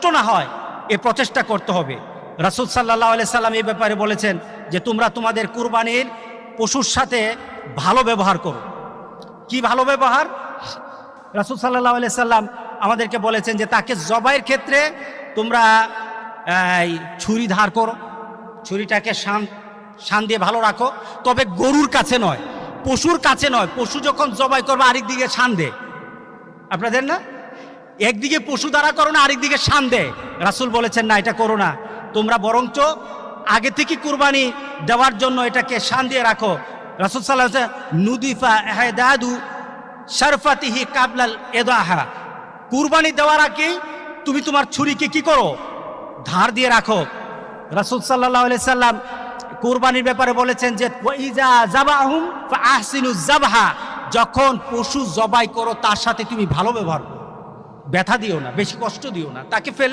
কষ্ট না হয় এ প্রচেষ্টা করতে হবে। রাসূল সাল্লাল্লাহু আলাইহি সাল্লাম এই ব্যাপারে বলেছেন যে তোমরা তোমাদের কুরবানির পশুর সাথে ভালো ব্যবহার করো। কি ভালো ব্যবহার? রাসূল সাল্লাল্লাহু আলাইহি সাল্লাম আমাদেরকে বলেছেন যে তাকে জবাইয়ের ক্ষেত্রে তোমরা ছুরি ধার করো, ছুরিটাকে শান দিয়ে ভালো রাখো, তবে গরুর কাছে নয়, পশুর কাছে নয়। পশু যখন জবাই করবে আরেক দিকে শান দেয়, আপনাদের না, একদিকে পশু দ্বারা করো না, আরেক দিকে শান দেয়। রাসূল বলেছেন না, এটা করো না, তোমরা বরঞ্চ আগে থেকে কুরবানি দেওয়ার জন্য এটাকে শান দিয়ে রাখো। রাসূল সাল্লাল্লাহু আলাইহি ওয়াসাল্লাম নুদিফা ইহদাদু শারফাতিহি কাবলাল ইদাহা, কুরবানি দেওয়ার আগে তুমি তোমার ছুরিকে কি করো? ধার দিয়ে রাখো। রাসূল সাল্লাল্লাহু আলাইহি সাল্লাম কুরবানির ব্যাপারে বলেছেন যে ওয়াইজা যাবাহুম ফাআহসিনুজ যাবহা, যখন পশু জবাই করো তার সাথে তুমি ভালো ব্যবহার করো, ব্যথা দিও না, বেশি কষ্ট দিও না, তাকে ফেলে